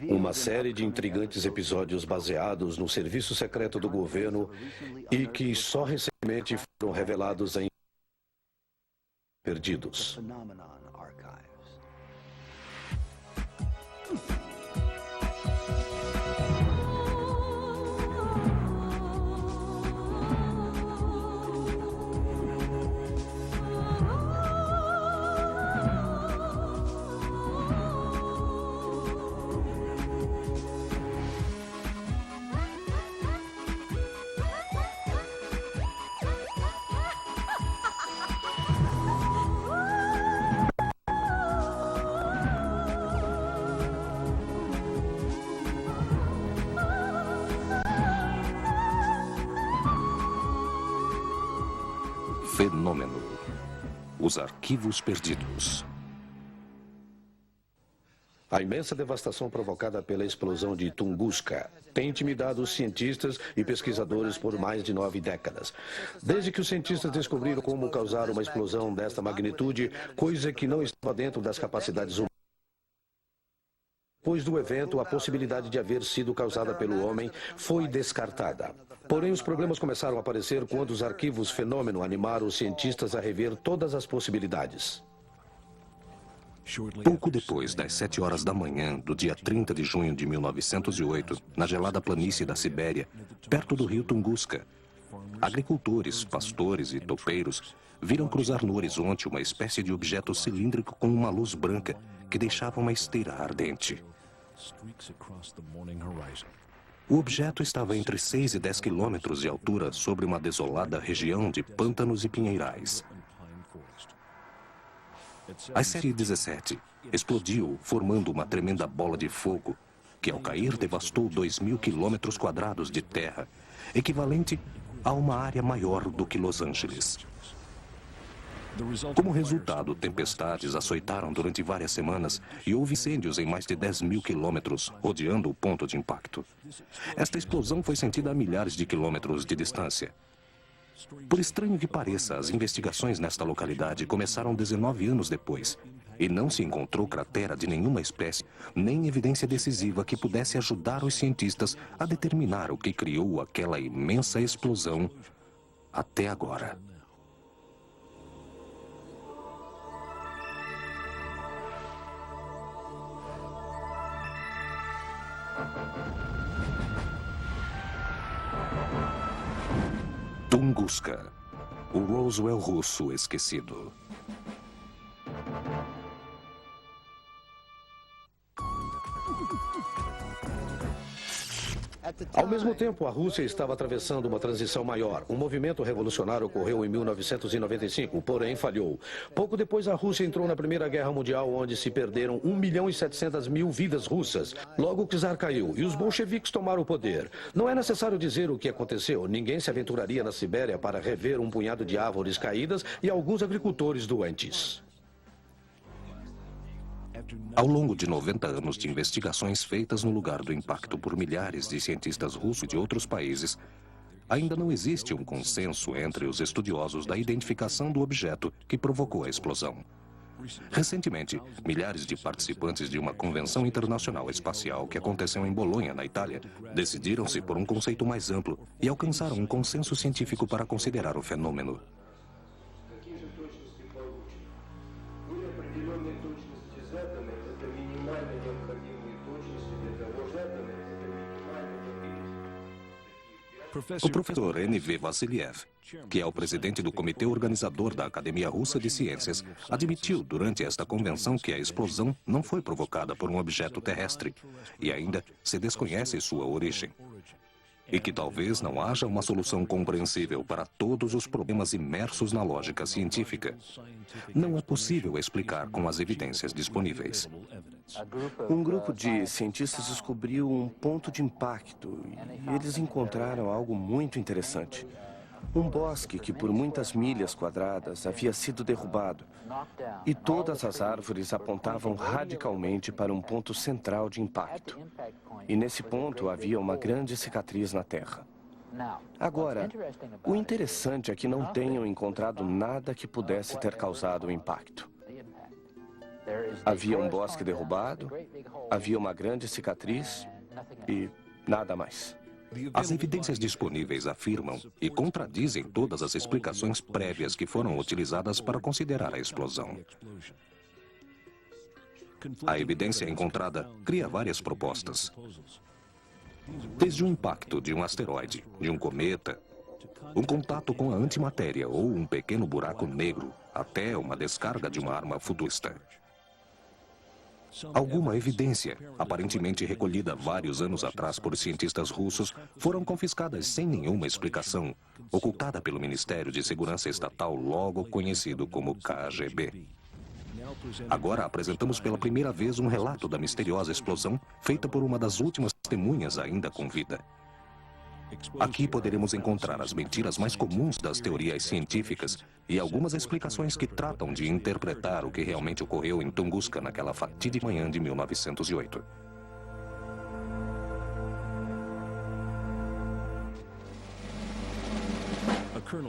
Uma série de intrigantes episódios baseados no serviço secreto do governo e que só recentemente foram revelados em Perdidos. Fenômeno. Os arquivos perdidos. A imensa devastação provocada pela explosão de Tunguska tem intimidado os cientistas e pesquisadores por mais de 9 décadas. Desde que os cientistas descobriram como causar uma explosão desta magnitude, coisa que não estava dentro das capacidades humanas. Depois do evento, a possibilidade de haver sido causada pelo homem foi descartada. Porém, os problemas começaram a aparecer quando os arquivos Fenômeno animaram os cientistas a rever todas as possibilidades. Pouco depois das 7 horas da manhã do dia 30 de junho de 1908, na gelada planície da Sibéria, perto do rio Tunguska, agricultores, pastores e topeiros viram cruzar no horizonte uma espécie de objeto cilíndrico com uma luz branca que deixava uma esteira ardente. O objeto estava entre 6 e 10 quilômetros de altura sobre uma desolada região de pântanos e pinheirais. Às 7h17, explodiu, formando uma tremenda bola de fogo que, ao cair, devastou 2.000 quilômetros quadrados de terra, equivalente a uma área maior do que Los Angeles. Como resultado, tempestades açoitaram durante várias semanas e houve incêndios em mais de 10.000 quilômetros, rodeando o ponto de impacto. Esta explosão foi sentida a milhares de quilômetros de distância. Por estranho que pareça, as investigações nesta localidade começaram 19 anos depois e não se encontrou cratera de nenhuma espécie, nem evidência decisiva que pudesse ajudar os cientistas a determinar o que criou aquela imensa explosão até agora. Tunguska, o Roswell russo esquecido. Ao mesmo tempo, a Rússia estava atravessando uma transição maior. Um movimento revolucionário ocorreu em 1995, porém falhou. Pouco depois, a Rússia entrou na Primeira Guerra Mundial, onde se perderam 1.700.000 vidas russas. Logo, o czar caiu e os bolcheviques tomaram o poder. Não é necessário dizer o que aconteceu. Ninguém se aventuraria na Sibéria para rever um punhado de árvores caídas e alguns agricultores doentes. Ao longo de 90 anos de investigações feitas no lugar do impacto por milhares de cientistas russos e de outros países, ainda não existe um consenso entre os estudiosos da identificação do objeto que provocou a explosão. Recentemente, milhares de participantes de uma convenção internacional espacial que aconteceu em Bolonha, na Itália, decidiram-se por um conceito mais amplo e alcançaram um consenso científico para considerar o fenômeno. O professor N.V. Vassiliev, que é o presidente do comitê organizador da Academia Russa de Ciências, admitiu durante esta convenção que a explosão não foi provocada por um objeto terrestre e ainda se desconhece sua origem. E que talvez não haja uma solução compreensível para todos os problemas imersos na lógica científica. Não é possível explicar com as evidências disponíveis. Um grupo de cientistas descobriu um ponto de impacto e eles encontraram algo muito interessante. Um bosque que por muitas milhas quadradas havia sido derrubado e todas as árvores apontavam radicalmente para um ponto central de impacto. E nesse ponto havia uma grande cicatriz na terra. Agora, o interessante é que não tenham encontrado nada que pudesse ter causado o impacto. Havia um bosque derrubado, havia uma grande cicatriz e nada mais. As evidências disponíveis afirmam e contradizem todas as explicações prévias que foram utilizadas para considerar a explosão. A evidência encontrada cria várias propostas. Desde o impacto de um asteroide, de um cometa, um contato com a antimatéria ou um pequeno buraco negro, até uma descarga de uma arma futurista. Alguma evidência, aparentemente recolhida vários anos atrás por cientistas russos, foram confiscadas sem nenhuma explicação, ocultada pelo Ministério de Segurança Estatal, logo conhecido como KGB. Agora apresentamos pela primeira vez um relato da misteriosa explosão feita por uma das últimas testemunhas ainda com vida. Aqui poderemos encontrar as mentiras mais comuns das teorias científicas e algumas explicações que tratam de interpretar o que realmente ocorreu em Tunguska naquela fatídica manhã de 1908.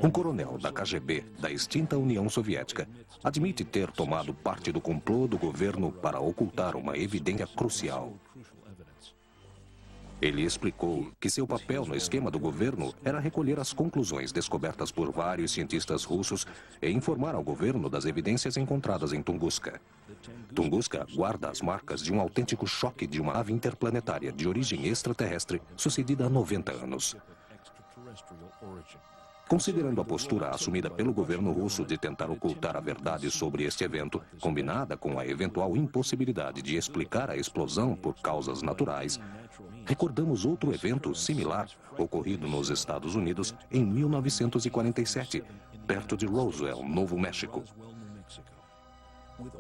Um coronel da KGB, da extinta União Soviética, admite ter tomado parte do complô do governo para ocultar uma evidência crucial. Ele explicou que seu papel no esquema do governo era recolher as conclusões descobertas por vários cientistas russos e informar ao governo das evidências encontradas em Tunguska. Tunguska guarda as marcas de um autêntico choque de uma nave interplanetária de origem extraterrestre sucedida há 90 anos. Considerando a postura assumida pelo governo russo de tentar ocultar a verdade sobre este evento, combinada com a eventual impossibilidade de explicar a explosão por causas naturais, recordamos outro evento similar ocorrido nos Estados Unidos em 1947, perto de Roswell, Novo México.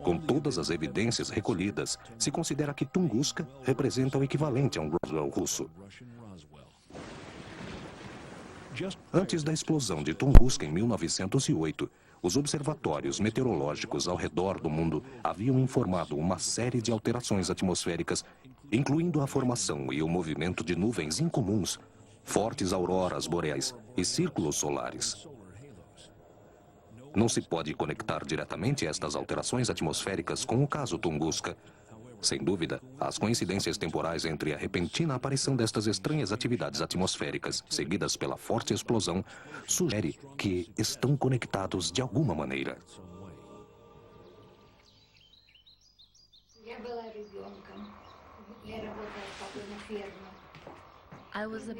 Com todas as evidências recolhidas, se considera que Tunguska representa o equivalente a um Roswell russo. Antes da explosão de Tunguska em 1908, os observatórios meteorológicos ao redor do mundo haviam informado uma série de alterações atmosféricas, incluindo a formação e o movimento de nuvens incomuns, fortes auroras boreais e círculos solares. Não se pode conectar diretamente estas alterações atmosféricas com o caso Tunguska. Sem dúvida, as coincidências temporais entre a repentina aparição destas estranhas atividades atmosféricas, seguidas pela forte explosão, sugere que estão conectados de alguma maneira.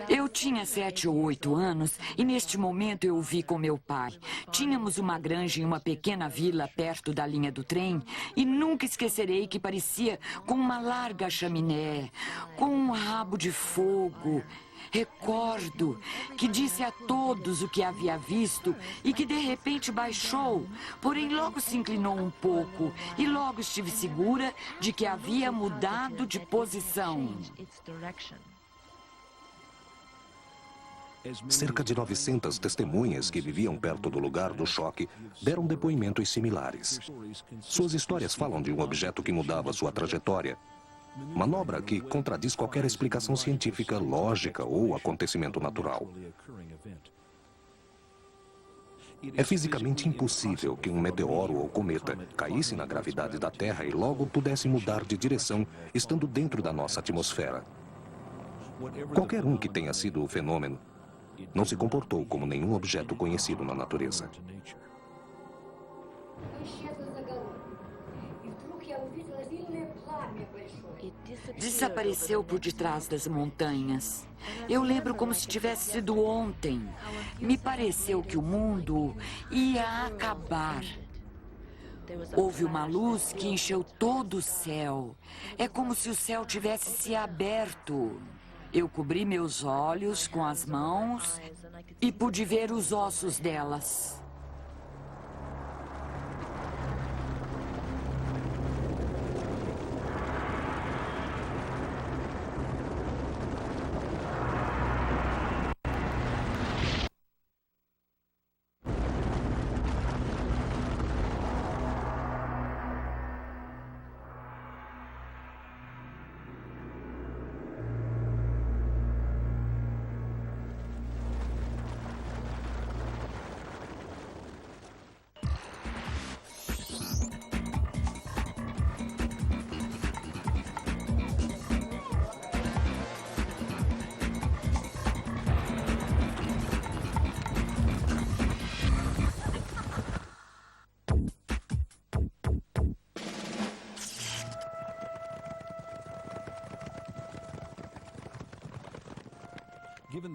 Eu tinha 7 ou 8 anos e neste momento eu o vi com meu pai. Tínhamos uma granja em uma pequena vila perto da linha do trem e nunca esquecerei que parecia com uma larga chaminé, com um rabo de fogo. Recordo que disse a todos o que havia visto e que de repente baixou, porém logo se inclinou um pouco e logo estive segura de que havia mudado de posição. Cerca de 900 testemunhas que viviam perto do lugar do choque deram depoimentos similares. Suas histórias falam de um objeto que mudava sua trajetória. Manobra que contradiz qualquer explicação científica, lógica ou acontecimento natural. É fisicamente impossível que um meteoro ou cometa caísse na gravidade da Terra e logo pudesse mudar de direção, estando dentro da nossa atmosfera. Qualquer um que tenha sido o fenômeno não se comportou como nenhum objeto conhecido na natureza. Desapareceu por detrás das montanhas. Eu lembro como se tivesse sido ontem. Me pareceu que o mundo ia acabar. Houve uma luz que encheu todo o céu. É como se o céu tivesse se aberto. Eu cobri meus olhos com as mãos e pude ver os ossos delas.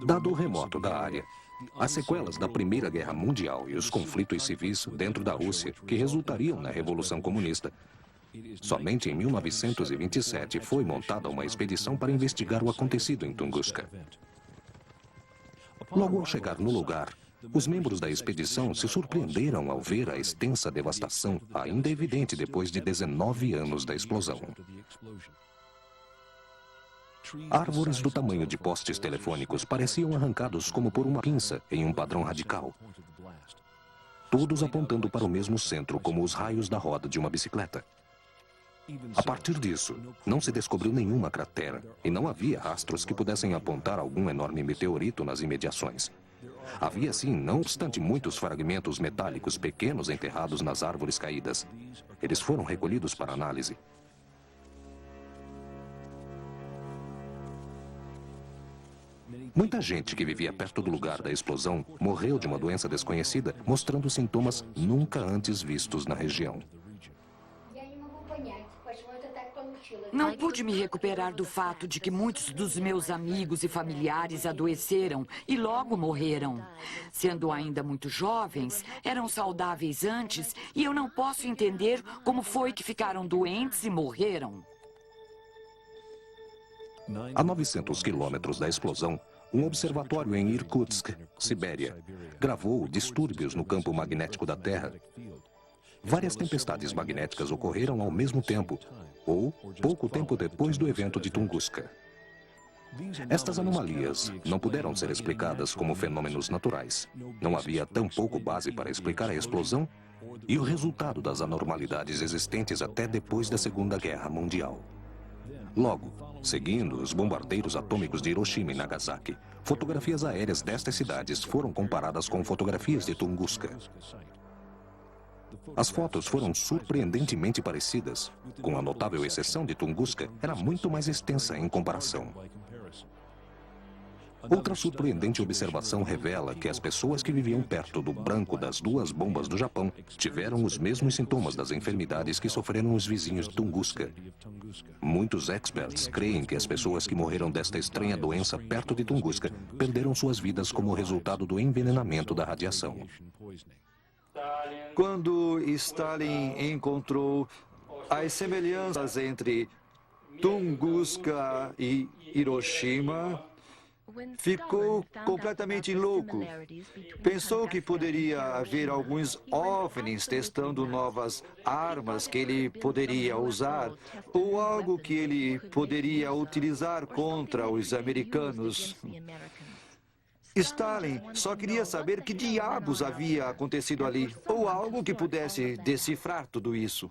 Dado o remoto da área, as sequelas da Primeira Guerra Mundial e os conflitos civis dentro da Rússia que resultariam na Revolução Comunista, somente em 1927 foi montada uma expedição para investigar o acontecido em Tunguska. Logo ao chegar no lugar, os membros da expedição se surpreenderam ao ver a extensa devastação ainda evidente depois de 19 anos da explosão. Árvores do tamanho de postes telefônicos pareciam arrancados como por uma pinça em um padrão radical. Todos apontando para o mesmo centro como os raios da roda de uma bicicleta. A partir disso, não se descobriu nenhuma cratera e não havia rastros que pudessem apontar algum enorme meteorito nas imediações. Havia sim, não obstante, muitos fragmentos metálicos pequenos enterrados nas árvores caídas. Eles foram recolhidos para análise. Muita gente que vivia perto do lugar da explosão morreu de uma doença desconhecida, mostrando sintomas nunca antes vistos na região. Não pude me recuperar do fato de que muitos dos meus amigos e familiares adoeceram e logo morreram. Sendo ainda muito jovens, eram saudáveis antes e eu não posso entender como foi que ficaram doentes e morreram. A 900 quilômetros da explosão, um observatório em Irkutsk, Sibéria, gravou distúrbios no campo magnético da Terra. Várias tempestades magnéticas ocorreram ao mesmo tempo, ou pouco tempo depois do evento de Tunguska. Estas anomalias não puderam ser explicadas como fenômenos naturais. Não havia tampouco base para explicar a explosão e o resultado das anormalidades existentes até depois da Segunda Guerra Mundial. Logo, seguindo os bombardeiros atômicos de Hiroshima e Nagasaki, fotografias aéreas destas cidades foram comparadas com fotografias de Tunguska. As fotos foram surpreendentemente parecidas, com a notável exceção de Tunguska, era muito mais extensa em comparação. Outra surpreendente observação revela que as pessoas que viviam perto do branco das duas bombas do Japão tiveram os mesmos sintomas das enfermidades que sofreram os vizinhos de Tunguska. Muitos experts creem que as pessoas que morreram desta estranha doença perto de Tunguska perderam suas vidas como resultado do envenenamento da radiação. Quando Stalin encontrou as semelhanças entre Tunguska e Hiroshima, ficou completamente louco. Pensou que poderia haver alguns OVNIs testando novas armas que ele poderia usar, ou algo que ele poderia utilizar contra os americanos. Stalin só queria saber que diabos havia acontecido ali, ou algo que pudesse decifrar tudo isso.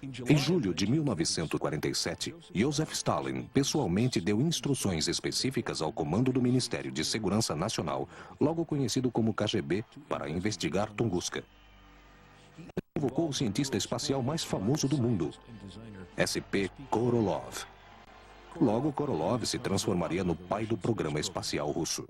Em julho de 1947, Joseph Stalin pessoalmente deu instruções específicas ao comando do Ministério de Segurança Nacional, logo conhecido como KGB, para investigar Tunguska. Ele convocou o cientista espacial mais famoso do mundo, S.P. Korolev. Logo, Korolev se transformaria no pai do programa espacial russo.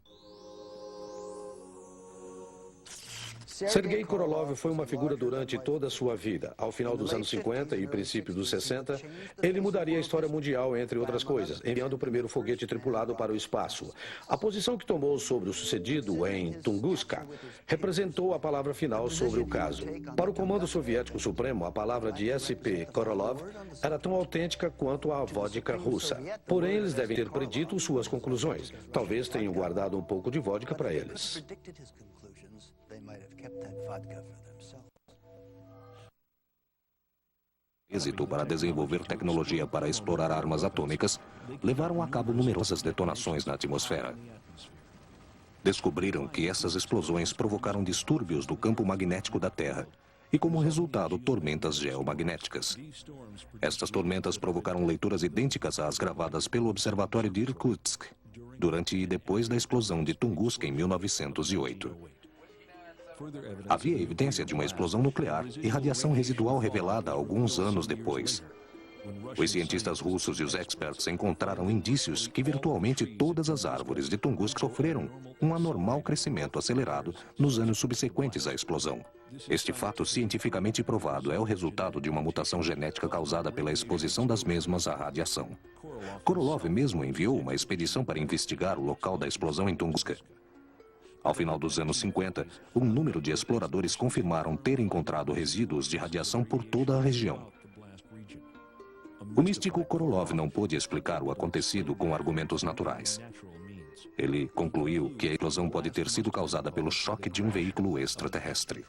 Sergei Korolev foi uma figura durante toda a sua vida. Ao final dos anos 50 e princípio dos 60, ele mudaria a história mundial, entre outras coisas, enviando o primeiro foguete tripulado para o espaço. A posição que tomou sobre o sucedido em Tunguska representou a palavra final sobre o caso. Para o Comando Soviético Supremo, a palavra de S.P. Korolev era tão autêntica quanto a vodka russa. Porém, eles devem ter predito suas conclusões. Talvez tenham guardado um pouco de vodka para eles. Êxito para desenvolver tecnologia para explorar armas atômicas, levaram a cabo numerosas detonações na atmosfera. Descobriram que essas explosões provocaram distúrbios do campo magnético da Terra e, como resultado, tormentas geomagnéticas. Estas tormentas provocaram leituras idênticas às gravadas pelo Observatório de Irkutsk durante e depois da explosão de Tunguska em 1908. Havia evidência de uma explosão nuclear e radiação residual revelada alguns anos depois. Os cientistas russos e os experts encontraram indícios que virtualmente todas as árvores de Tunguska sofreram um anormal crescimento acelerado nos anos subsequentes à explosão. Este fato cientificamente provado é o resultado de uma mutação genética causada pela exposição das mesmas à radiação. Korolev mesmo enviou uma expedição para investigar o local da explosão em Tunguska. Ao final dos anos 50, um número de exploradores confirmaram ter encontrado resíduos de radiação por toda a região. O místico Korolev não pôde explicar o acontecido com argumentos naturais. Ele concluiu que a explosão pode ter sido causada pelo choque de um veículo extraterrestre.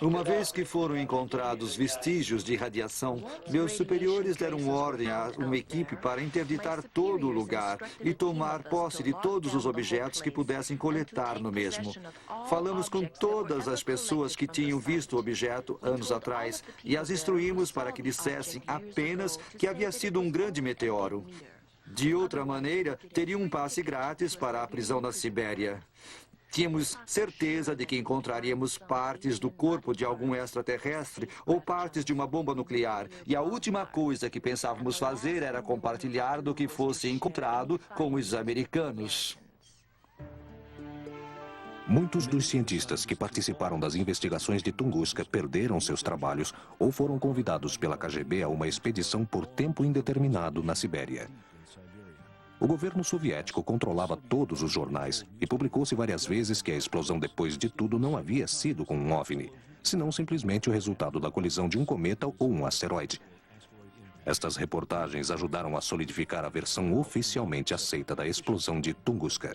Uma vez que foram encontrados vestígios de radiação, meus superiores deram ordem a uma equipe para interditar todo o lugar e tomar posse de todos os objetos que pudessem coletar no mesmo. Falamos com todas as pessoas que tinham visto o objeto anos atrás e as instruímos para que dissessem apenas que havia sido um grande meteoro. De outra maneira, teriam um passe grátis para a prisão na Sibéria. Tínhamos certeza de que encontraríamos partes do corpo de algum extraterrestre ou partes de uma bomba nuclear. E a última coisa que pensávamos fazer era compartilhar do que fosse encontrado com os americanos. Muitos dos cientistas que participaram das investigações de Tunguska perderam seus trabalhos ou foram convidados pela KGB a uma expedição por tempo indeterminado na Sibéria. O governo soviético controlava todos os jornais e publicou-se várias vezes que a explosão, depois de tudo, não havia sido com um OVNI, senão simplesmente o resultado da colisão de um cometa ou um asteroide. Estas reportagens ajudaram a solidificar a versão oficialmente aceita da explosão de Tunguska.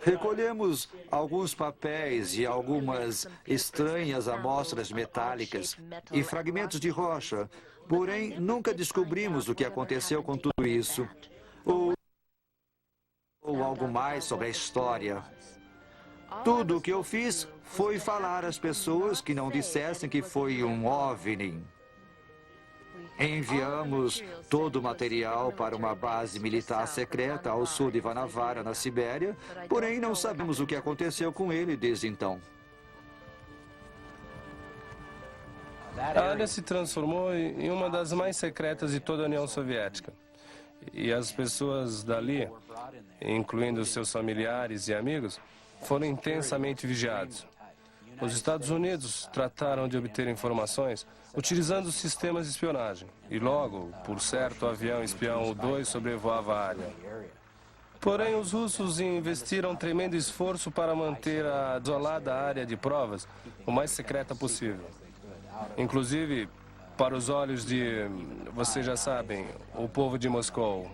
Recolhemos alguns papéis e algumas estranhas amostras metálicas e fragmentos de rocha, porém nunca descobrimos o que aconteceu com tudo isso, ou algo mais sobre a história. Tudo o que eu fiz foi falar às pessoas que não dissessem que foi um OVNI. Enviamos todo o material para uma base militar secreta ao sul de Vanavara, na Sibéria, porém não sabemos o que aconteceu com ele desde então. A área se transformou em uma das mais secretas de toda a União Soviética. E as pessoas dali, incluindo seus familiares e amigos, foram intensamente vigiados. Os Estados Unidos trataram de obter informações utilizando sistemas de espionagem. E logo, por certo, o avião espião U-2 sobrevoava a área. Porém, os russos investiram um tremendo esforço para manter a desolada área de provas o mais secreta possível. Inclusive, para os olhos de, vocês já sabem, o povo de Moscou.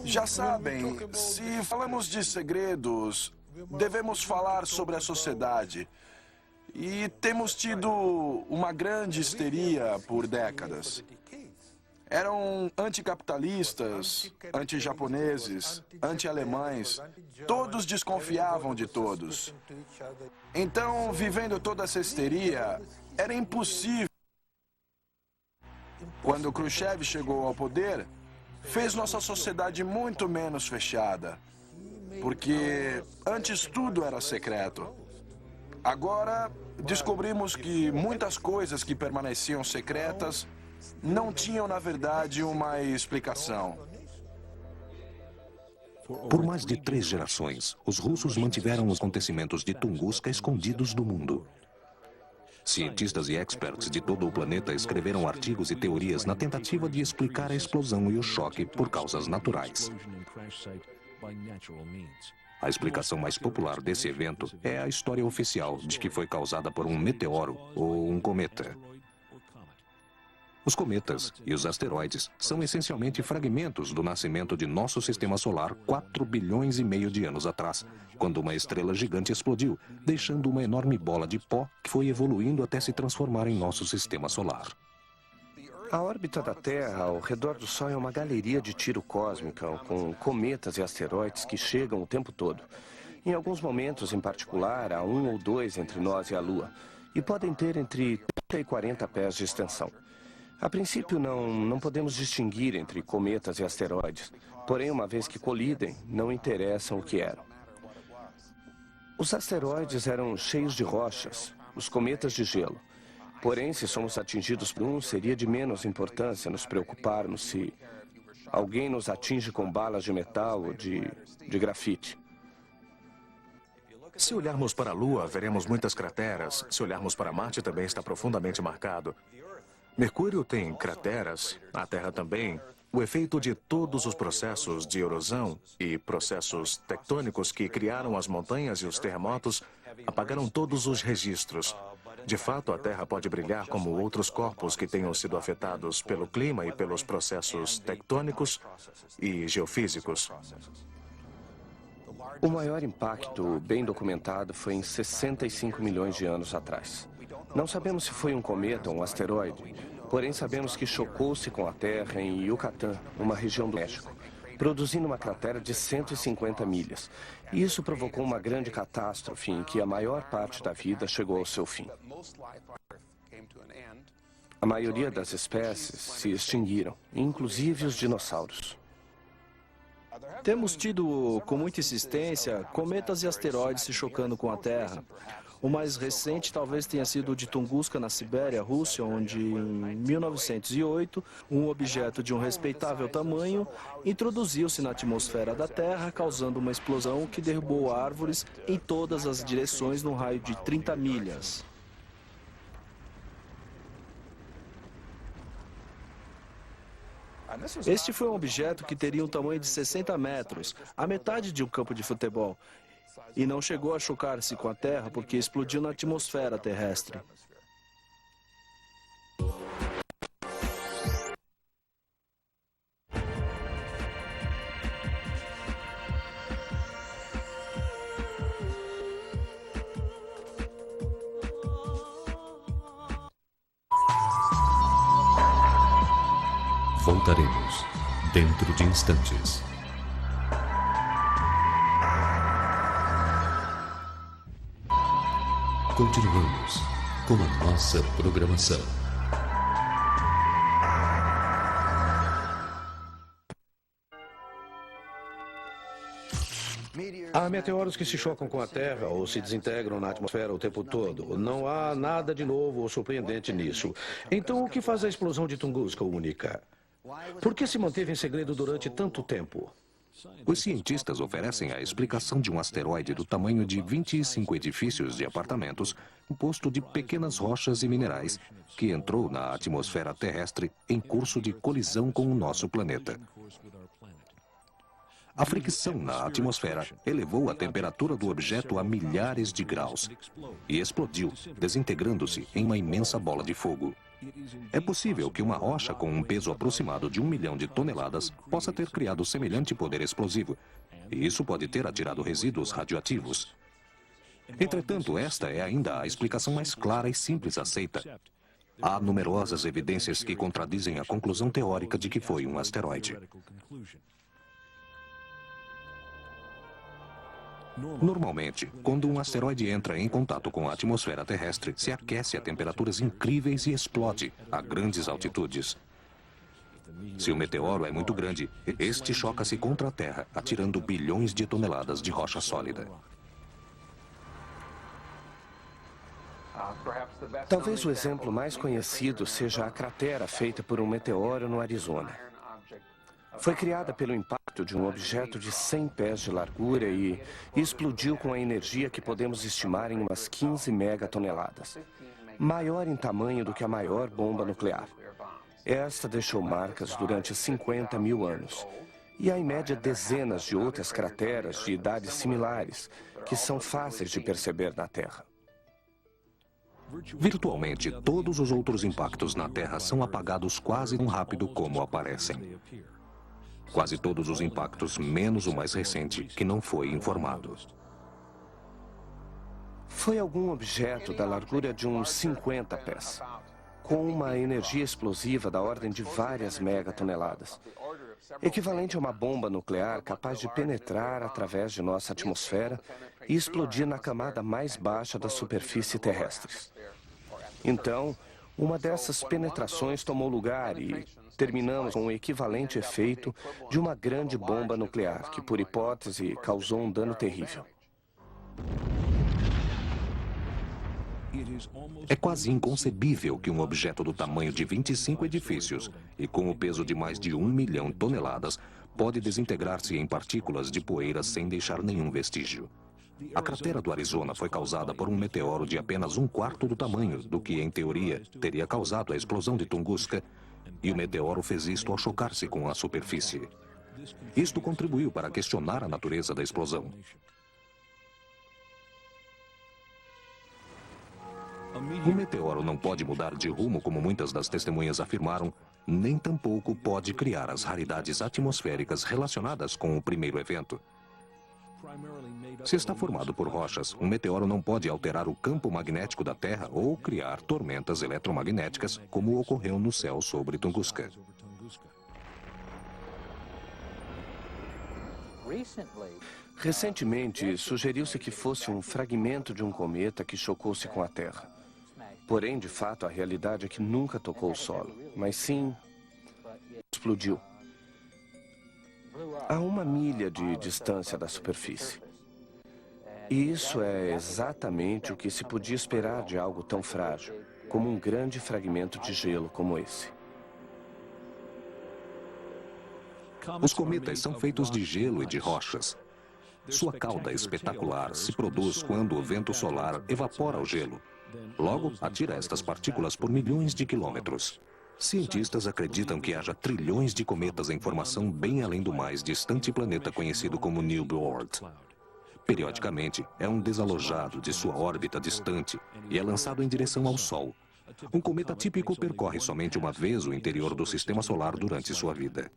Já sabem, se falamos de segredos, devemos falar sobre a sociedade. E temos tido uma grande histeria por décadas. Eram anticapitalistas, anti-japoneses, anti-alemães. Todos desconfiavam de todos. Então, vivendo toda essa histeria, era impossível. Quando Khrushchev chegou ao poder, fez nossa sociedade muito menos fechada. Porque antes tudo era secreto. Agora, descobrimos que muitas coisas que permaneciam secretas não tinham, na verdade, uma explicação. Por mais de 3 gerações, os russos mantiveram os acontecimentos de Tunguska escondidos do mundo. Cientistas e experts de todo o planeta escreveram artigos e teorias na tentativa de explicar a explosão e o choque por causas naturais. A explicação mais popular desse evento é a história oficial de que foi causada por um meteoro ou um cometa. Os cometas e os asteroides são essencialmente fragmentos do nascimento de nosso sistema solar 4 bilhões e meio de anos atrás, quando uma estrela gigante explodiu, deixando uma enorme bola de pó que foi evoluindo até se transformar em nosso sistema solar. A órbita da Terra ao redor do Sol é uma galeria de tiro cósmica, com cometas e asteroides que chegam o tempo todo. Em alguns momentos, em particular, há 1 ou 2 entre nós e a Lua, e podem ter entre 30 e 40 pés de extensão. A princípio, não podemos distinguir entre cometas e asteroides. Porém, uma vez que colidem, não interessam o que eram. Os asteroides eram cheios de rochas, os cometas de gelo. Porém, se somos atingidos por um, seria de menos importância nos preocuparmos se alguém nos atinge com balas de metal ou de grafite. Se olharmos para a Lua, veremos muitas crateras. Se olharmos para Marte, também está profundamente marcado. Mercúrio tem crateras, a Terra também. O efeito de todos os processos de erosão e processos tectônicos que criaram as montanhas e os terremotos apagaram todos os registros. De fato, a Terra pode brilhar como outros corpos que tenham sido afetados pelo clima e pelos processos tectônicos e geofísicos. O maior impacto bem documentado foi em 65 milhões de anos atrás. Não sabemos se foi um cometa ou um asteroide, porém sabemos que chocou-se com a Terra em Yucatán, uma região do México, produzindo uma cratera de 150 milhas. E isso provocou uma grande catástrofe em que a maior parte da vida chegou ao seu fim. A maioria das espécies se extinguiram, inclusive os dinossauros. Temos tido, com muita insistência, cometas e asteroides se chocando com a Terra. O mais recente talvez tenha sido o de Tunguska, na Sibéria, Rússia, onde, em 1908, um objeto de um respeitável tamanho introduziu-se na atmosfera da Terra, causando uma explosão que derrubou árvores em todas as direções num raio de 30 milhas. Este foi um objeto que teria um tamanho de 60 metros, a metade de um campo de futebol, e não chegou a chocar-se com a Terra porque explodiu na atmosfera terrestre. Voltaremos dentro de instantes. Continuamos com a nossa programação. Há meteoros que se chocam com a Terra ou se desintegram na atmosfera o tempo todo. Não há nada de novo ou surpreendente nisso. Então, o que faz a explosão de Tunguska única? Por que se manteve em segredo durante tanto tempo? Os cientistas oferecem a explicação de um asteroide do tamanho de 25 edifícios de apartamentos, composto de pequenas rochas e minerais, que entrou na atmosfera terrestre em curso de colisão com o nosso planeta. A fricção na atmosfera elevou a temperatura do objeto a milhares de graus e explodiu, desintegrando-se em uma imensa bola de fogo. É possível que uma rocha com um peso aproximado de 1 milhão de toneladas possa ter criado semelhante poder explosivo, e isso pode ter atirado resíduos radioativos. Entretanto, esta é ainda a explicação mais clara e simples aceita. Há numerosas evidências que contradizem a conclusão teórica de que foi um asteroide. Normalmente, quando um asteroide entra em contato com a atmosfera terrestre, se aquece a temperaturas incríveis e explode a grandes altitudes. Se o meteoro é muito grande, este choca-se contra a Terra, atirando bilhões de toneladas de rocha sólida. Talvez o exemplo mais conhecido seja a cratera feita por um meteoro no Arizona. Foi criada pelo impacto de um objeto de 100 pés de largura e explodiu com a energia que podemos estimar em umas 15 megatoneladas. Maior em tamanho do que a maior bomba nuclear. Esta deixou marcas durante 50 mil anos. E há em média dezenas de outras crateras de idades similares, que são fáceis de perceber na Terra. Virtualmente, todos os outros impactos na Terra são apagados quase tão rápido como aparecem. Quase todos os impactos, menos o mais recente, que não foi informado. Foi algum objeto da largura de uns 50 pés, com uma energia explosiva da ordem de várias megatoneladas, equivalente a uma bomba nuclear capaz de penetrar através de nossa atmosfera e explodir na camada mais baixa da superfície terrestre. Então, Uma dessas penetrações tomou lugar e terminamos com o equivalente efeito de uma grande bomba nuclear, que, por hipótese, causou um dano terrível. É quase inconcebível que um objeto do tamanho de 25 edifícios e com o peso de mais de 1 milhão de toneladas pode desintegrar-se em partículas de poeira sem deixar nenhum vestígio. A cratera do Arizona foi causada por um meteoro de apenas 1/4 do tamanho do que, em teoria, teria causado a explosão de Tunguska, e o meteoro fez isto ao chocar-se com a superfície. Isto contribuiu para questionar a natureza da explosão. O meteoro não pode mudar de rumo, como muitas das testemunhas afirmaram, nem tampouco pode criar as raridades atmosféricas relacionadas com o primeiro evento. Se está formado por rochas, um meteoro não pode alterar o campo magnético da Terra ou criar tormentas eletromagnéticas, como ocorreu no céu sobre Tunguska. Recentemente, sugeriu-se que fosse um fragmento de um cometa que chocou-se com a Terra. Porém, de fato, a realidade é que nunca tocou o solo, mas sim explodiu. A 1 milha de distância da superfície. E isso é exatamente o que se podia esperar de algo tão frágil, como um grande fragmento de gelo como esse. Os cometas são feitos de gelo e de rochas. Sua cauda espetacular se produz quando o vento solar evapora o gelo. Logo, atira estas partículas por milhões de quilômetros. Cientistas acreditam que haja trilhões de cometas em formação bem além do mais distante planeta conhecido como New World. Periodicamente, é um desalojado de sua órbita distante e é lançado em direção ao Sol. Um cometa típico percorre somente uma vez o interior do Sistema Solar durante sua vida.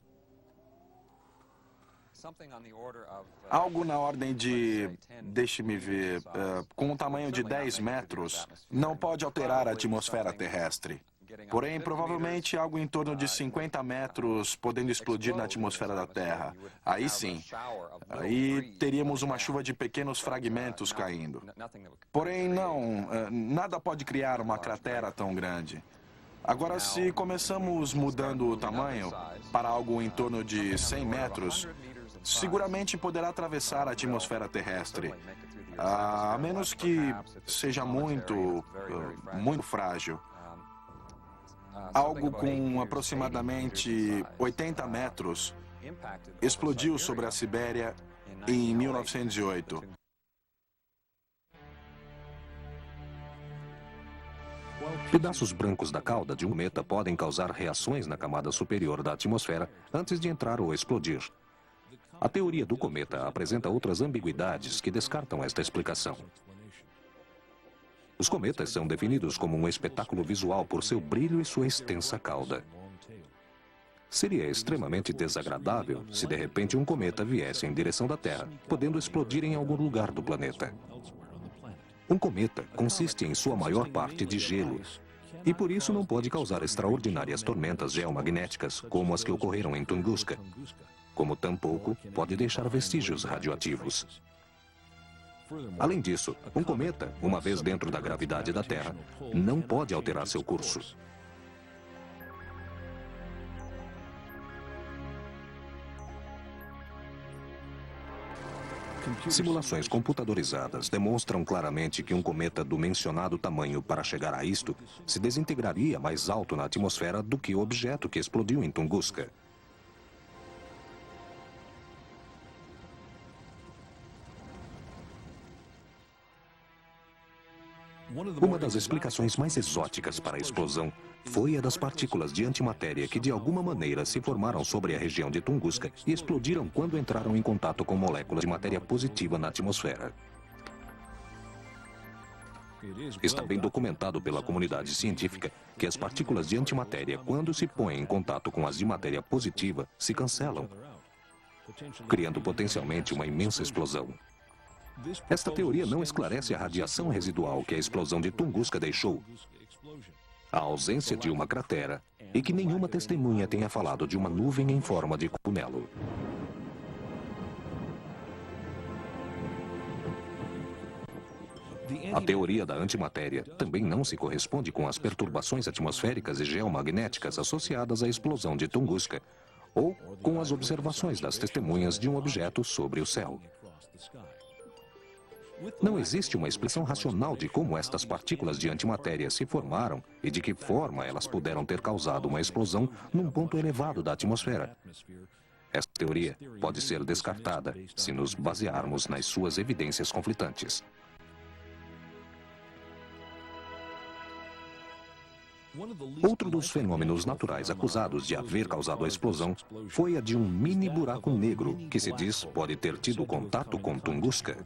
Algo na ordem de, deixe-me ver, com um tamanho de 10 metros, não pode alterar a atmosfera terrestre. Porém, provavelmente algo em torno de 50 metros podendo explodir na atmosfera da Terra. Aí sim. Aí teríamos uma chuva de pequenos fragmentos caindo. Porém, não, nada pode criar uma cratera tão grande. Agora, se começamos mudando o tamanho para algo em torno de 100 metros, seguramente poderá atravessar a atmosfera terrestre. A menos que seja muito frágil. Algo com aproximadamente 80 metros explodiu sobre a Sibéria em 1908. Pedaços brancos da cauda de um cometa podem causar reações na camada superior da atmosfera antes de entrar ou explodir. A teoria do cometa apresenta outras ambiguidades que descartam esta explicação. Os cometas são definidos como um espetáculo visual por seu brilho e sua extensa cauda. Seria extremamente desagradável se de repente um cometa viesse em direção da Terra, podendo explodir em algum lugar do planeta. Um cometa consiste em sua maior parte de gelo, e por isso não pode causar extraordinárias tormentas geomagnéticas como as que ocorreram em Tunguska, como tampouco pode deixar vestígios radioativos. Além disso, um cometa, uma vez dentro da gravidade da Terra, não pode alterar seu curso. Simulações computadorizadas demonstram claramente que um cometa do mencionado tamanho para chegar a isto se desintegraria mais alto na atmosfera do que o objeto que explodiu em Tunguska. Uma das explicações mais exóticas para a explosão foi a das partículas de antimatéria que de alguma maneira se formaram sobre a região de Tunguska e explodiram quando entraram em contato com moléculas de matéria positiva na atmosfera. Está bem documentado pela comunidade científica que as partículas de antimatéria, quando se põem em contato com as de matéria positiva, se cancelam, criando potencialmente uma imensa explosão. Esta teoria não esclarece a radiação residual que a explosão de Tunguska deixou, a ausência de uma cratera e que nenhuma testemunha tenha falado de uma nuvem em forma de cogumelo. A teoria da antimatéria também não se corresponde com as perturbações atmosféricas e geomagnéticas associadas à explosão de Tunguska, ou com as observações das testemunhas de um objeto sobre o céu. Não existe uma explicação racional de como estas partículas de antimatéria se formaram e de que forma elas puderam ter causado uma explosão num ponto elevado da atmosfera. Esta teoria pode ser descartada se nos basearmos nas suas evidências conflitantes. Outro dos fenômenos naturais acusados de haver causado a explosão foi a de um mini buraco negro, que se diz pode ter tido contato com Tunguska.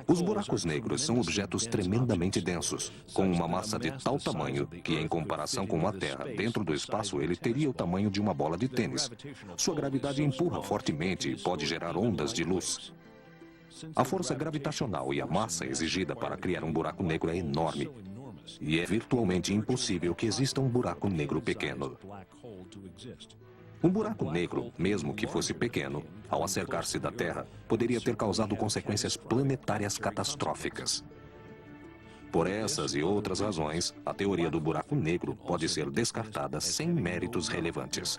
Os buracos negros são objetos tremendamente densos, com uma massa de tal tamanho que, em comparação com a Terra dentro do espaço, ele teria o tamanho de uma bola de tênis. Sua gravidade empurra fortemente e pode gerar ondas de luz. A força gravitacional e a massa exigida para criar um buraco negro é enorme, e é virtualmente impossível que exista um buraco negro pequeno. Um buraco negro, mesmo que fosse pequeno, ao acercar-se da Terra, poderia ter causado consequências planetárias catastróficas. Por essas e outras razões, a teoria do buraco negro pode ser descartada sem méritos relevantes.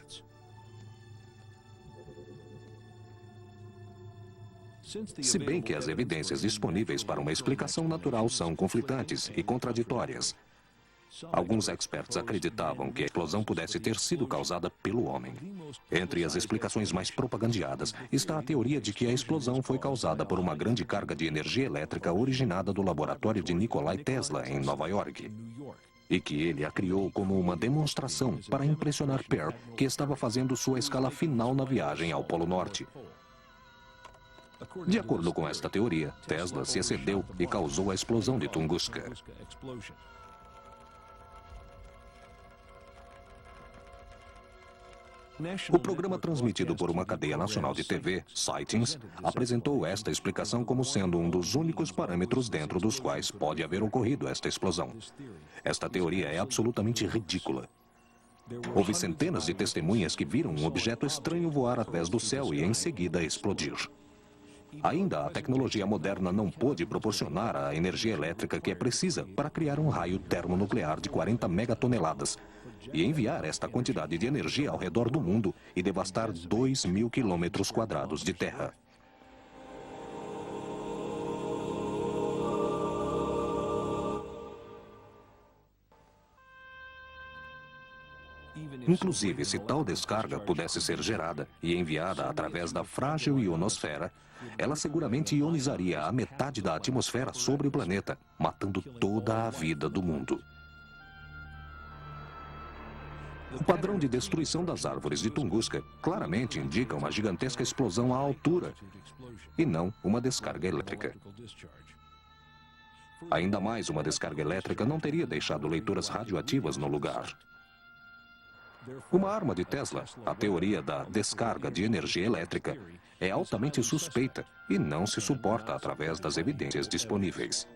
Se bem que as evidências disponíveis para uma explicação natural são conflitantes e contraditórias, alguns experts acreditavam que a explosão pudesse ter sido causada pelo homem. Entre as explicações mais propagandeadas está a teoria de que a explosão foi causada por uma grande carga de energia elétrica originada do laboratório de Nikola Tesla, em Nova York, e que ele a criou como uma demonstração para impressionar Pearl, que estava fazendo sua escala final na viagem ao Polo Norte. De acordo com esta teoria, Tesla se excedeu e causou a explosão de Tunguska. O programa transmitido por uma cadeia nacional de TV, Sightings, apresentou esta explicação como sendo um dos únicos parâmetros dentro dos quais pode haver ocorrido esta explosão. Esta teoria é absolutamente ridícula. Houve centenas de testemunhas que viram um objeto estranho voar através do céu e em seguida explodir. Ainda a tecnologia moderna não pôde proporcionar a energia elétrica que é precisa para criar um raio termonuclear de 40 megatoneladas e enviar esta quantidade de energia ao redor do mundo e devastar 2.000 quilômetros quadrados de terra. Inclusive, se tal descarga pudesse ser gerada e enviada através da frágil ionosfera, ela seguramente ionizaria a metade da atmosfera sobre o planeta, matando toda a vida do mundo. O padrão de destruição das árvores de Tunguska claramente indica uma gigantesca explosão à altura, e não uma descarga elétrica. Ainda mais, uma descarga elétrica não teria deixado leituras radioativas no lugar. Uma arma de Tesla, a teoria da descarga de energia elétrica, é altamente suspeita e não se suporta através das evidências disponíveis.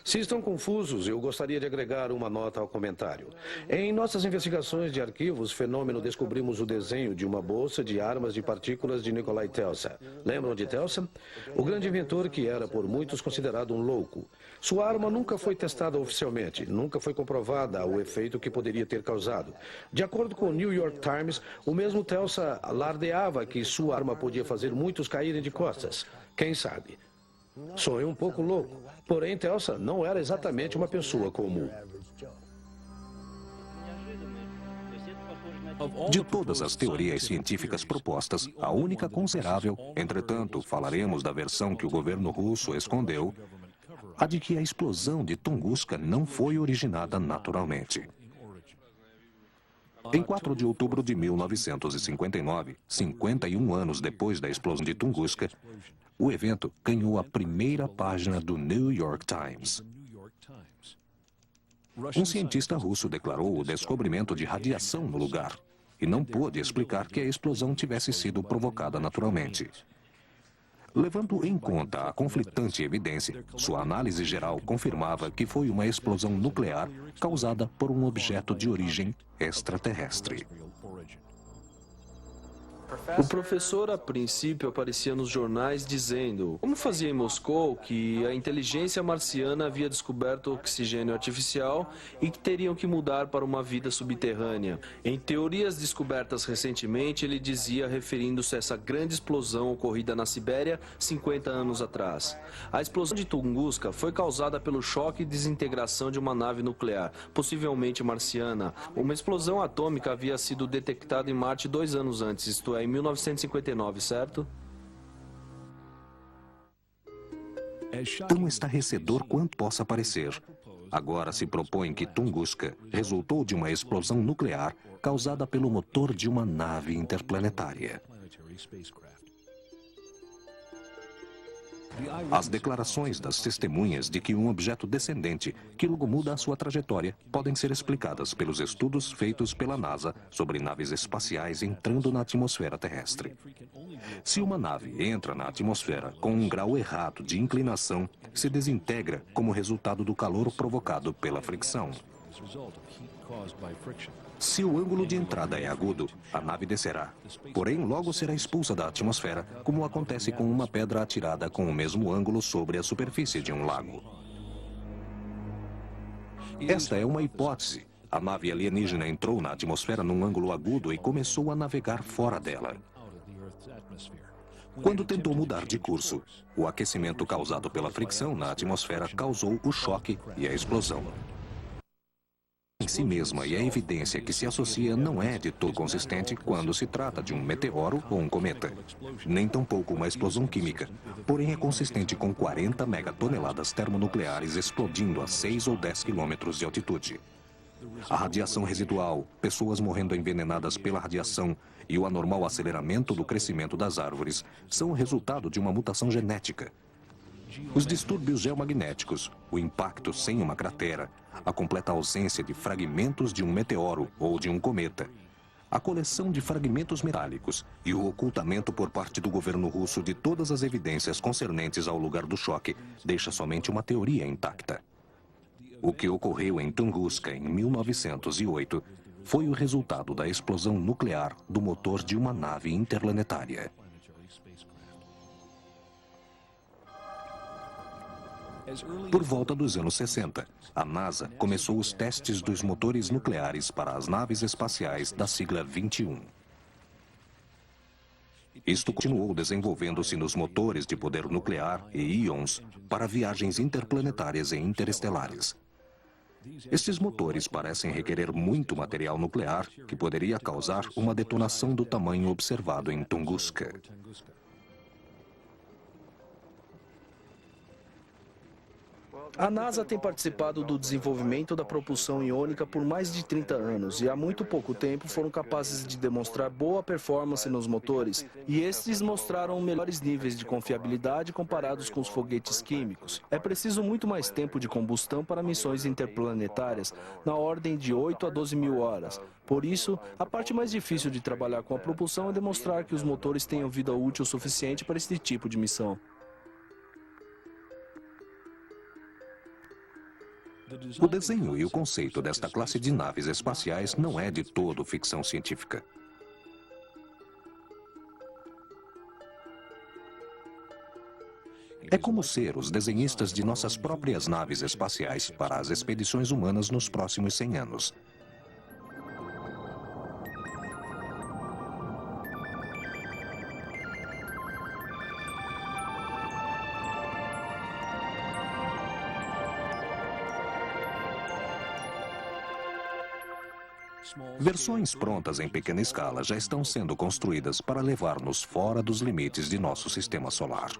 Se estão confusos, eu gostaria de agregar uma nota ao comentário. Em nossas investigações de arquivos, fenômeno, descobrimos o desenho de uma bolsa de armas de partículas de Nikola Tesla. Lembram de Tesla? O grande inventor que era por muitos considerado um louco. Sua arma nunca foi testada oficialmente, nunca foi comprovada o efeito que poderia ter causado. De acordo com o New York Times, o mesmo Tesla alardeava que sua arma podia fazer muitos caírem de costas. Quem sabe? Sonho um pouco louco, porém Tesla não era exatamente uma pessoa comum. De todas as teorias científicas propostas, a única considerável, entretanto, falaremos da versão que o governo russo escondeu, a de que a explosão de Tunguska não foi originada naturalmente. Em 4 de outubro de 1959, 51 anos depois da explosão de Tunguska, o evento ganhou a primeira página do New York Times. Um cientista russo declarou o descobrimento de radiação no lugar e não pôde explicar que a explosão tivesse sido provocada naturalmente. Levando em conta a conflitante evidência, sua análise geral confirmava que foi uma explosão nuclear causada por um objeto de origem extraterrestre. O professor, a princípio, aparecia nos jornais dizendo, como fazia em Moscou, que a inteligência marciana havia descoberto oxigênio artificial e que teriam que mudar para uma vida subterrânea. Em teorias descobertas recentemente, ele dizia, referindo-se a essa grande explosão ocorrida na Sibéria 50 anos atrás. A explosão de Tunguska foi causada pelo choque e desintegração de uma nave nuclear, possivelmente marciana. Uma explosão atômica havia sido detectada em Marte 2 anos antes, isto é, em 1959, certo? Tão estarrecedor quanto possa parecer. Agora se propõe que Tunguska resultou de uma explosão nuclear causada pelo motor de uma nave interplanetária. As declarações das testemunhas de que um objeto descendente, que logo muda a sua trajetória, podem ser explicadas pelos estudos feitos pela NASA sobre naves espaciais entrando na atmosfera terrestre. Se uma nave entra na atmosfera com um grau errado de inclinação, se desintegra como resultado do calor provocado pela fricção. Se o ângulo de entrada é agudo, a nave descerá. Porém, logo será expulsa da atmosfera, como acontece com uma pedra atirada com o mesmo ângulo sobre a superfície de um lago. Esta é uma hipótese. A nave alienígena entrou na atmosfera num ângulo agudo e começou a navegar fora dela. Quando tentou mudar de curso, o aquecimento causado pela fricção na atmosfera causou o choque e a explosão. Em si mesma, e a evidência que se associa não é de todo consistente quando se trata de um meteoro ou um cometa, nem tampouco uma explosão química, porém é consistente com 40 megatoneladas termonucleares explodindo a 6 ou 10 quilômetros de altitude. A radiação residual, pessoas morrendo envenenadas pela radiação e o anormal aceleramento do crescimento das árvores são o resultado de uma mutação genética. Os distúrbios geomagnéticos, o impacto sem uma cratera, a completa ausência de fragmentos de um meteoro ou de um cometa, a coleção de fragmentos metálicos e o ocultamento por parte do governo russo de todas as evidências concernentes ao lugar do choque deixa somente uma teoria intacta. O que ocorreu em Tunguska em 1908 foi o resultado da explosão nuclear do motor de uma nave interplanetária. Por volta dos anos 60, a NASA começou os testes dos motores nucleares para as naves espaciais da sigla 21. Isto continuou desenvolvendo-se nos motores de poder nuclear e íons para viagens interplanetárias e interestelares. Estes motores parecem requerer muito material nuclear que poderia causar uma detonação do tamanho observado em Tunguska. A NASA tem participado do desenvolvimento da propulsão iônica por mais de 30 anos e há muito pouco tempo foram capazes de demonstrar boa performance nos motores e estes mostraram melhores níveis de confiabilidade comparados com os foguetes químicos. É preciso muito mais tempo de combustão para missões interplanetárias, na ordem de 8 a 12 mil horas. Por isso, a parte mais difícil de trabalhar com a propulsão é demonstrar que os motores tenham vida útil suficiente para este tipo de missão. O desenho e o conceito desta classe de naves espaciais não é de todo ficção científica. É como ser os desenhistas de nossas próprias naves espaciais para as expedições humanas nos próximos 100 anos. Versões prontas em pequena escala já estão sendo construídas para levar-nos fora dos limites de nosso sistema solar.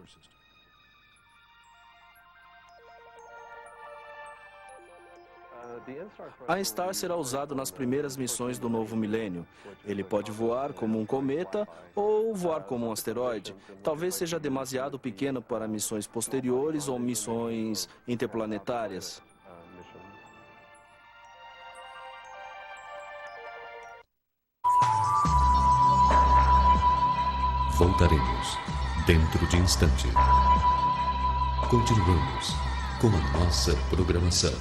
A Star será usado nas primeiras missões do novo milênio. Ele pode voar como um cometa ou voar como um asteroide. Talvez seja demasiado pequeno para missões posteriores ou missões interplanetárias. Voltaremos dentro de instante. Continuamos com a nossa programação.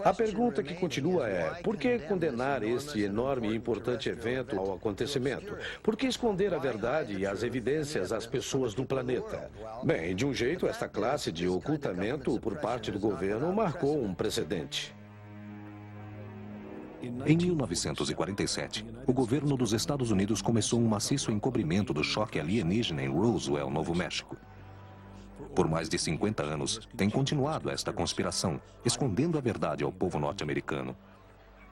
A pergunta que continua é: por que condenar este enorme e importante evento ao acontecimento? Por que esconder a verdade e as evidências às pessoas do planeta? Bem, de um jeito, esta classe de ocultamento por parte do governo marcou um precedente. Em 1947, o governo dos Estados Unidos começou um maciço encobrimento do choque alienígena em Roswell, Novo México. Por mais de 50 anos, tem continuado esta conspiração, escondendo a verdade ao povo norte-americano.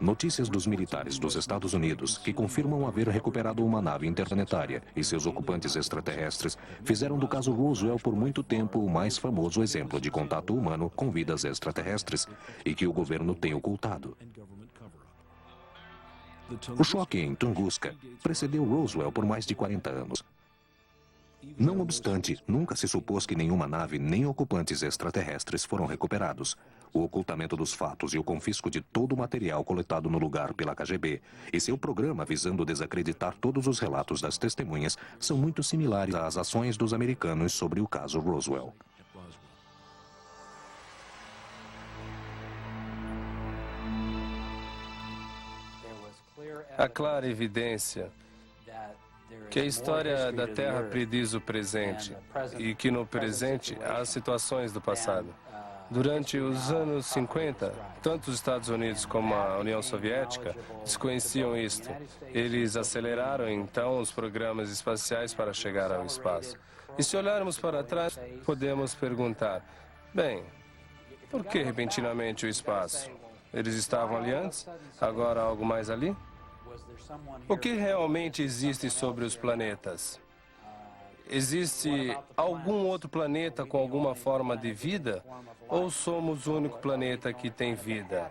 Notícias dos militares dos Estados Unidos, que confirmam haver recuperado uma nave interplanetária e seus ocupantes extraterrestres, fizeram do caso Roswell por muito tempo o mais famoso exemplo de contato humano com vidas extraterrestres e que o governo tem ocultado. O choque em Tunguska precedeu Roswell por mais de 40 anos. Não obstante, nunca se supôs que nenhuma nave nem ocupantes extraterrestres foram recuperados. O ocultamento dos fatos e o confisco de todo o material coletado no lugar pela KGB e seu programa visando desacreditar todos os relatos das testemunhas são muito similares às ações dos americanos sobre o caso Roswell. Há clara evidência que a história da Terra prediz o presente e que no presente há situações do passado. Durante os anos 50, tanto os Estados Unidos como a União Soviética desconheciam isto. Eles aceleraram então os programas espaciais para chegar ao espaço. E se olharmos para trás, podemos perguntar, bem, por que repentinamente o espaço? Eles estavam ali antes? Agora há algo mais ali? O que realmente existe sobre os planetas? Existe algum outro planeta com alguma forma de vida? Ou somos o único planeta que tem vida?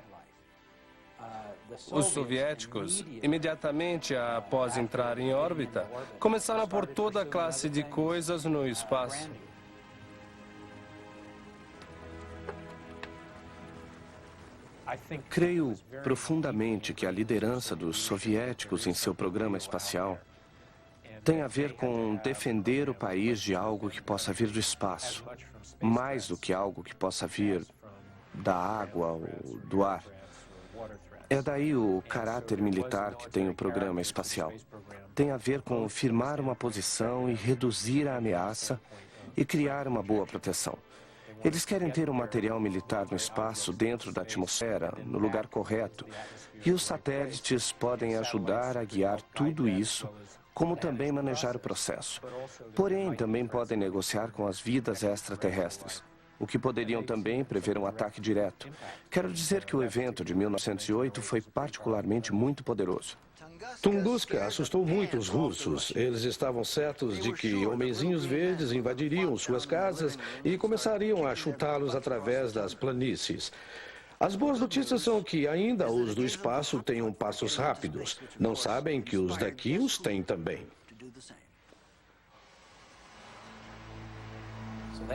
Os soviéticos, imediatamente após entrar em órbita, começaram a pôr toda a classe de coisas no espaço. Creio profundamente que a liderança dos soviéticos em seu programa espacial tem a ver com defender o país de algo que possa vir do espaço, mais do que algo que possa vir da água ou do ar. É daí o caráter militar que tem o programa espacial. Tem a ver com firmar uma posição e reduzir a ameaça e criar uma boa proteção. Eles querem ter um material militar no espaço, dentro da atmosfera, no lugar correto. E os satélites podem ajudar a guiar tudo isso, como também manejar o processo. Porém, também podem negociar com as vidas extraterrestres, o que poderiam também prever um ataque direto. Quero dizer que o evento de 1908 foi particularmente muito poderoso. Tunguska assustou muito os russos. Eles estavam certos de que homenzinhos verdes invadiriam suas casas e começariam a chutá-los através das planícies. As boas notícias são que ainda os do espaço têm passos rápidos. Não sabem que os daqui os têm também.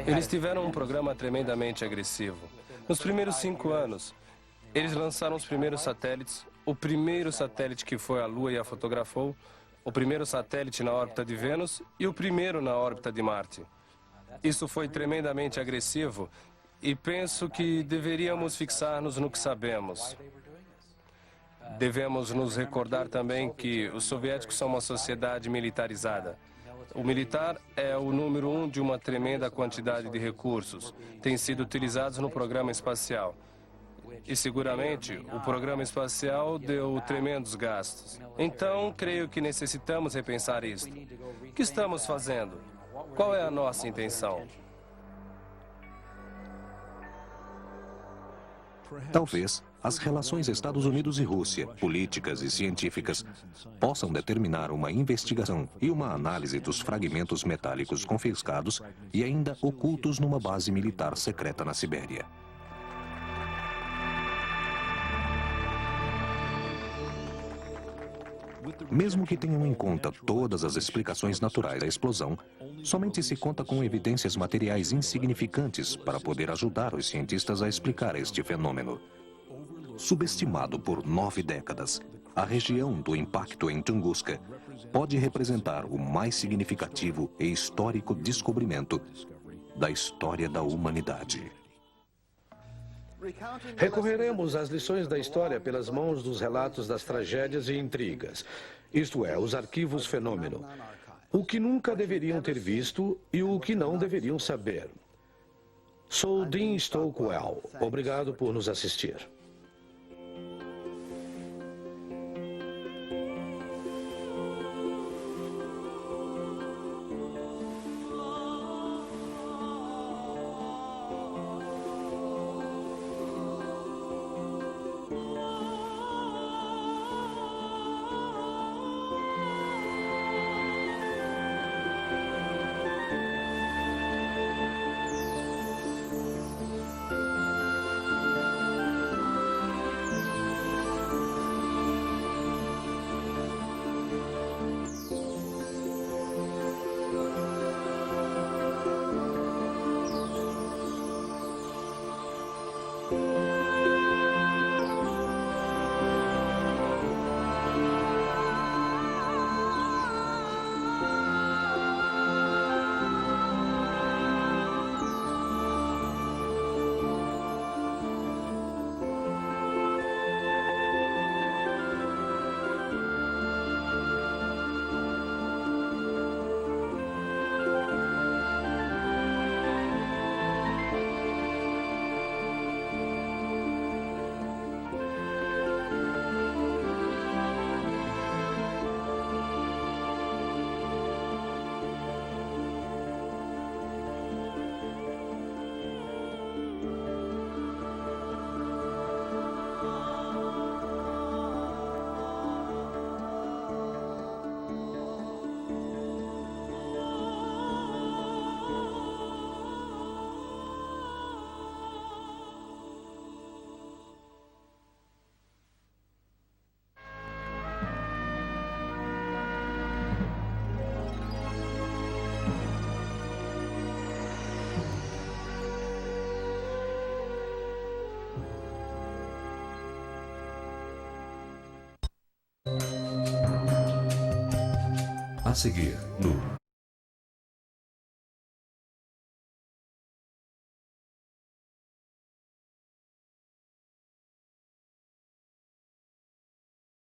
Eles tiveram um programa tremendamente agressivo. Nos primeiros 5 anos, eles lançaram os primeiros satélites, o primeiro satélite que foi à Lua e a fotografou, o primeiro satélite na órbita de Vênus e o primeiro na órbita de Marte. Isso foi tremendamente agressivo e penso que deveríamos fixar-nos no que sabemos. Devemos nos recordar também que os soviéticos são uma sociedade militarizada. O militar é o número 1 de uma tremenda quantidade de recursos. Têm sido utilizados no programa espacial. E seguramente o programa espacial deu tremendos gastos. Então, creio que necessitamos repensar isto. O que estamos fazendo? Qual é a nossa intenção? Talvez as relações Estados Unidos e Rússia, políticas e científicas, possam determinar uma investigação e uma análise dos fragmentos metálicos confiscados e ainda ocultos numa base militar secreta na Sibéria. Mesmo que tenham em conta todas as explicações naturais da explosão, somente se conta com evidências materiais insignificantes para poder ajudar os cientistas a explicar este fenômeno. Subestimado por 9 décadas, a região do impacto em Tunguska pode representar o mais significativo e histórico descobrimento da história da humanidade. Recorreremos às lições da história pelas mãos dos relatos das tragédias e intrigas, isto é, os arquivos fenômeno, o que nunca deveriam ter visto e o que não deveriam saber. Sou Dean Stockwell. Obrigado por nos assistir. A seguir, no